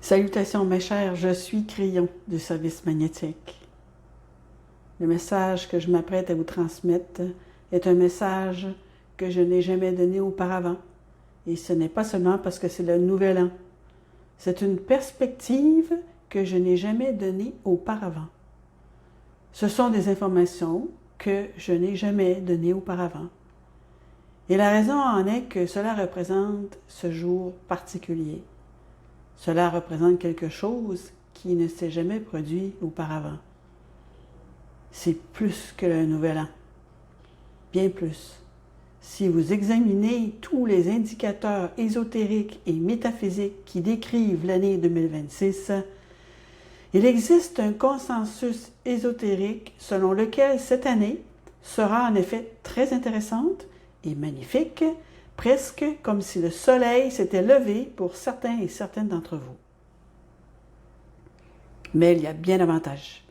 Salutations mes chers, je suis Crayon du service magnétique. Le message que je m'apprête à vous transmettre est un message que je n'ai jamais donné auparavant. Et ce n'est pas seulement parce que c'est le nouvel an. C'est une perspective que je n'ai jamais donnée auparavant. Ce sont des informations que je n'ai jamais données auparavant. Et la raison en est que cela représente ce jour particulier. Cela représente quelque chose qui ne s'est jamais produit auparavant. C'est plus que le nouvel an. Bien plus. Si vous examinez tous les indicateurs ésotériques et métaphysiques qui décrivent l'année 2026, il existe un consensus ésotérique selon lequel cette année sera en effet très intéressante et magnifique, presque comme si le soleil s'était levé pour certains et certaines d'entre vous. Mais il y a bien davantage.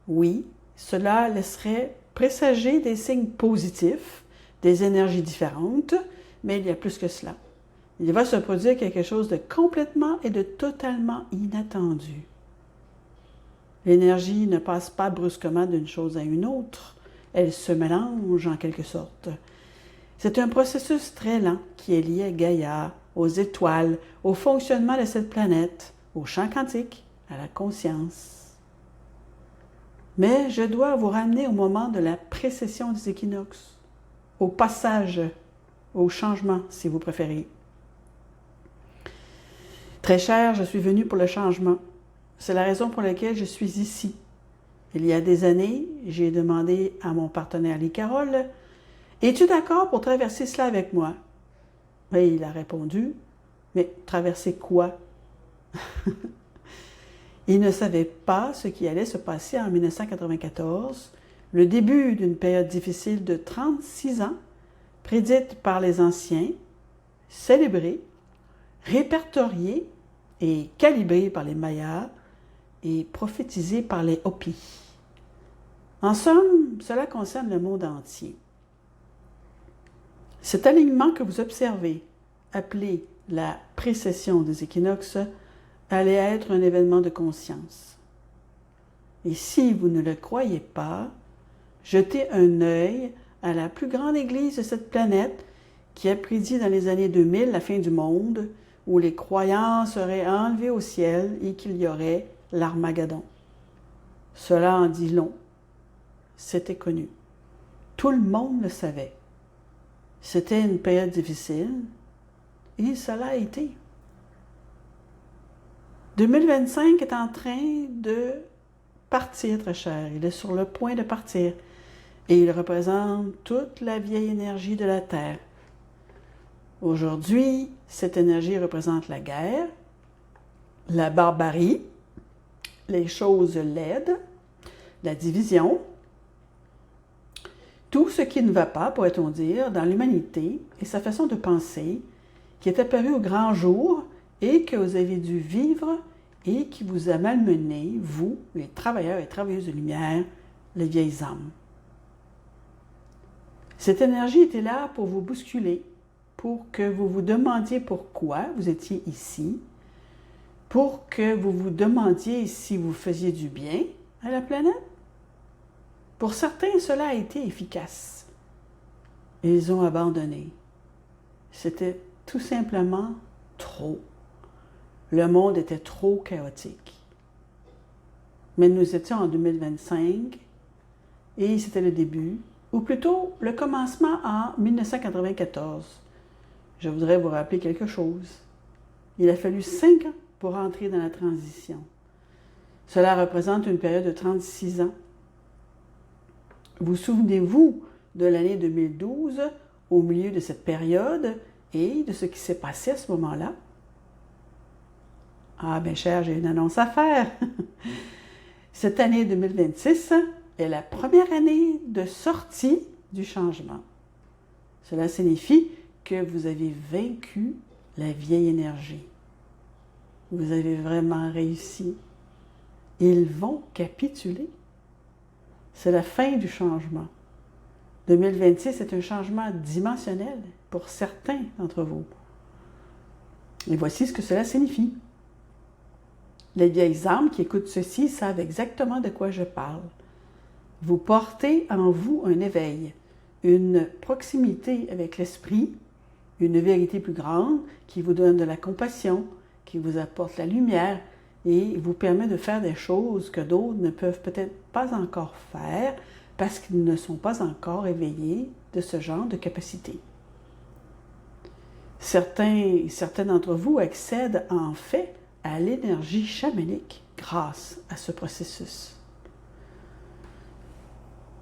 Oui, cela laisserait présager des signes positifs, des énergies différentes, mais il y a plus que cela. Il va se produire quelque chose de complètement et de totalement inattendu. L'énergie ne passe pas brusquement d'une chose à une autre, elle se mélange en quelque sorte. C'est un processus très lent qui est lié à Gaïa, aux étoiles, au fonctionnement de cette planète, au champ quantique, à la conscience. Mais je dois vous ramener au moment de la précession des équinoxes, au passage, au changement, si vous préférez. Très cher, je suis venu pour le changement. C'est la raison pour laquelle je suis ici. Il y a des années, j'ai demandé à mon partenaire Lee Carroll, « Es-tu d'accord pour traverser cela avec moi? » Et il a répondu, « Mais traverser quoi? » Il ne savait pas ce qui allait se passer en 1994, le début d'une période difficile de 36 ans, prédite par les anciens, célébrée, répertoriée et calibrée par les Mayas et prophétisée par les Hopis. En somme, cela concerne le monde entier. Cet alignement que vous observez, appelé la précession des équinoxes, allait être un événement de conscience. Et si vous ne le croyez pas, jetez un œil à la plus grande église de cette planète qui a prédit dans les années 2000 la fin du monde, où les croyants seraient enlevés au ciel et qu'il y aurait l'Armageddon. Cela en dit long. C'était connu. Tout le monde le savait. C'était une période difficile, et cela a été. 2025 est en train de partir, très cher. Il est sur le point de partir, et il représente toute la vieille énergie de la Terre. Aujourd'hui, cette énergie représente la guerre, la barbarie, les choses laides, la division, tout ce qui ne va pas, pourrait-on dire, dans l'humanité et sa façon de penser, qui est apparu au grand jour et que vous avez dû vivre et qui vous a malmené, vous, les travailleurs et travailleuses de lumière, les vieilles âmes. Cette énergie était là pour vous bousculer, pour que vous vous demandiez pourquoi vous étiez ici, pour que vous vous demandiez si vous faisiez du bien à la planète. Pour certains, cela a été efficace. Ils ont abandonné. C'était tout simplement trop. Le monde était trop chaotique. Mais nous étions en 2025 et c'était le début, ou plutôt le commencement en 1994. Je voudrais vous rappeler quelque chose. Il a fallu 5 ans pour entrer dans la transition. Cela représente une période de 36 ans. Vous souvenez-vous de l'année 2012, au milieu de cette période, et de ce qui s'est passé à ce moment-là? Ah, bien cher, j'ai une annonce à faire. Cette année 2026 est la première année de sortie du changement. Cela signifie que vous avez vaincu la vieille énergie. Vous avez vraiment réussi. Ils vont capituler. C'est la fin du changement. 2026 est un changement dimensionnel pour certains d'entre vous. Et voici ce que cela signifie. Les vieilles âmes qui écoutent ceci savent exactement de quoi je parle. Vous portez en vous un éveil, une proximité avec l'esprit, une vérité plus grande qui vous donne de la compassion, qui vous apporte la lumière et vous permet de faire des choses que d'autres ne peuvent peut-être pas encore faire parce qu'ils ne sont pas encore éveillés de ce genre de capacité. Certains d'entre vous accèdent en fait à l'énergie chamanique grâce à ce processus.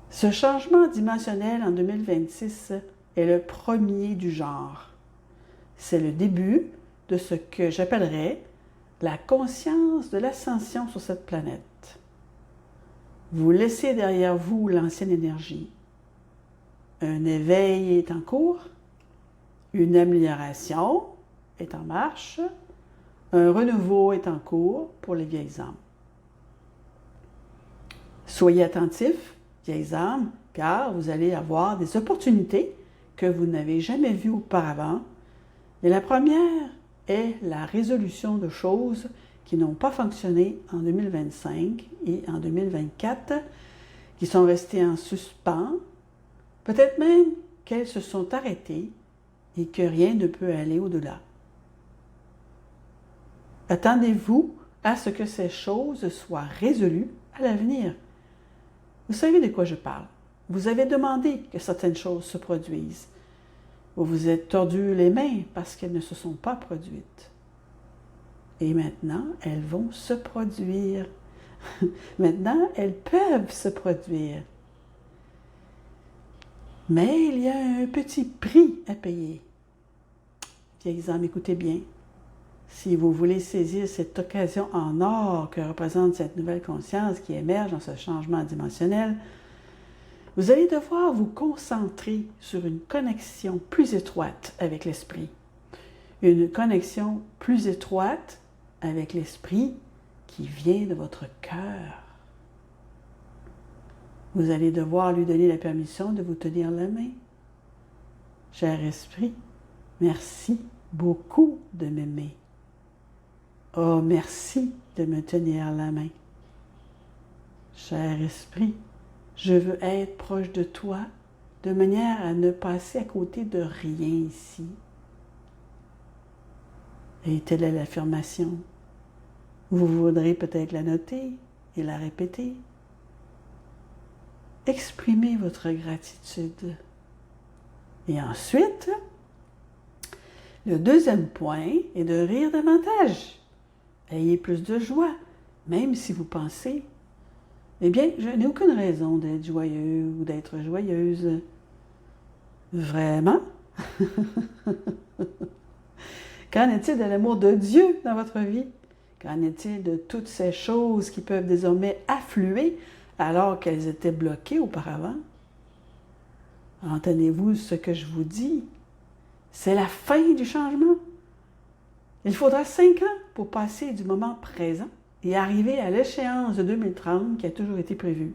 Ce changement dimensionnel en 2026 est le premier du genre. C'est le début de ce que j'appellerais la conscience de l'ascension sur cette planète. Vous laissez derrière vous l'ancienne énergie. Un éveil est en cours, une amélioration est en marche, un renouveau est en cours pour les vieilles âmes. Soyez attentifs, vieilles âmes, car vous allez avoir des opportunités que vous n'avez jamais vues auparavant. Et la première est la résolution de choses qui n'ont pas fonctionné en 2025 et en 2024, qui sont restées en suspens, peut-être même qu'elles se sont arrêtées et que rien ne peut aller au-delà. Attendez-vous à ce que ces choses soient résolues à l'avenir. Vous savez de quoi je parle. Vous avez demandé que certaines choses se produisent. Vous vous êtes tordu les mains parce qu'elles ne se sont pas produites. Et maintenant, elles vont se produire. Maintenant, elles peuvent se produire. Mais il y a un petit prix à payer. Vieilles âmes, écoutez bien. Si vous voulez saisir cette occasion en or que représente cette nouvelle conscience qui émerge dans ce changement dimensionnel, vous allez devoir vous concentrer sur une connexion plus étroite avec l'esprit. Une connexion plus étroite avec l'esprit qui vient de votre cœur. Vous allez devoir lui donner la permission de vous tenir la main. Cher esprit, merci beaucoup de m'aimer. Oh, merci de me tenir la main. Cher esprit, je veux être proche de toi de manière à ne passer à côté de rien ici. Et telle est l'affirmation. Vous voudrez peut-être la noter et la répéter. Exprimez votre gratitude. Et ensuite, le deuxième point est de rire davantage. Ayez plus de joie, même si vous pensez « Eh bien, je n'ai aucune raison d'être joyeux ou d'être joyeuse. » Vraiment? Qu'en est-il de l'amour de Dieu dans votre vie? Qu'en est-il de toutes ces choses qui peuvent désormais affluer alors qu'elles étaient bloquées auparavant? Entendez-vous ce que je vous dis? C'est la fin du changement. Il faudra 5 ans pour passer du moment présent et arriver à l'échéance de 2030 qui a toujours été prévue.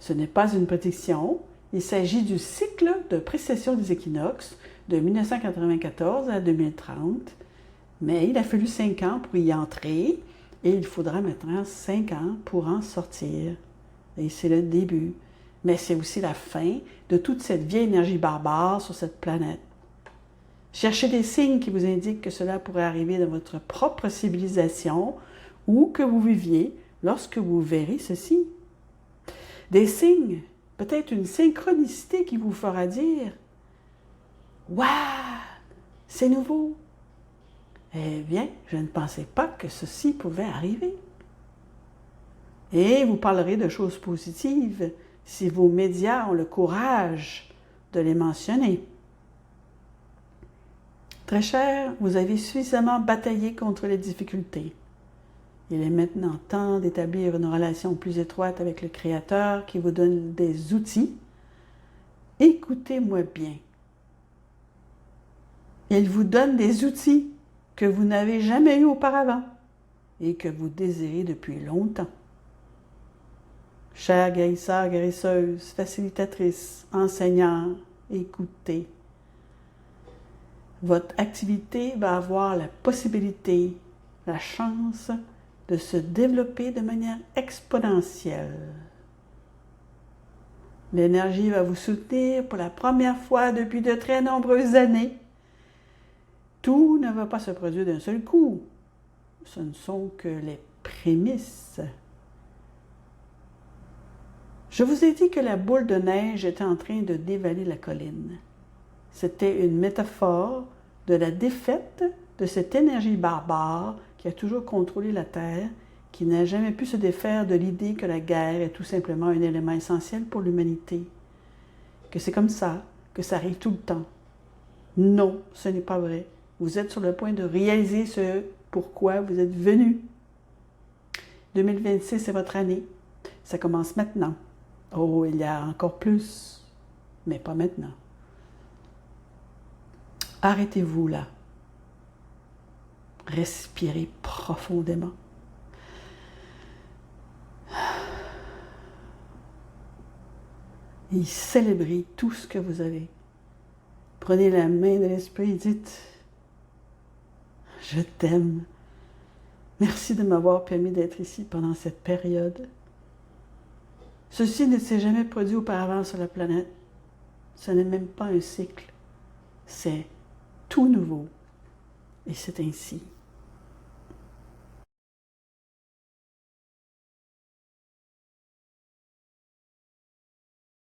Ce n'est pas une prédiction, il s'agit du cycle de précession des équinoxes de 1994 à 2030, mais il a fallu 5 ans pour y entrer et il faudra maintenant 5 ans pour en sortir. Et c'est le début, mais c'est aussi la fin de toute cette vieille énergie barbare sur cette planète. Cherchez des signes qui vous indiquent que cela pourrait arriver dans votre propre civilisation ou que vous viviez lorsque vous verrez ceci. Des signes, peut-être une synchronicité qui vous fera dire « Waouh, c'est nouveau !» Eh bien, je ne pensais pas que ceci pouvait arriver. Et vous parlerez de choses positives si vos médias ont le courage de les mentionner. Très cher, vous avez suffisamment bataillé contre les difficultés. Il est maintenant temps d'établir une relation plus étroite avec le Créateur qui vous donne des outils. Écoutez-moi bien. Il vous donne des outils que vous n'avez jamais eus auparavant et que vous désirez depuis longtemps. Chers guérisseurs, guérisseuses, facilitatrices, enseignants, écoutez. Votre activité va avoir la possibilité, la chance de se développer de manière exponentielle. L'énergie va vous soutenir pour la première fois depuis de très nombreuses années. Tout ne va pas se produire d'un seul coup. Ce ne sont que les prémices. Je vous ai dit que la boule de neige était en train de dévaler la colline. C'était une métaphore de la défaite de cette énergie barbare qui a toujours contrôlé la Terre, qui n'a jamais pu se défaire de l'idée que la guerre est tout simplement un élément essentiel pour l'humanité. Que c'est comme ça, que ça arrive tout le temps. Non, ce n'est pas vrai. Vous êtes sur le point de réaliser ce pourquoi vous êtes venu. 2026 est votre année. Ça commence maintenant. Oh, il y a encore plus, mais pas maintenant. Arrêtez-vous là. Respirez profondément. Et célébrez tout ce que vous avez. Prenez la main de l'esprit et dites « Je t'aime. Merci de m'avoir permis d'être ici pendant cette période. Ceci ne s'est jamais produit auparavant sur la planète. Ce n'est même pas un cycle. C'est tout nouveau. Et c'est ainsi.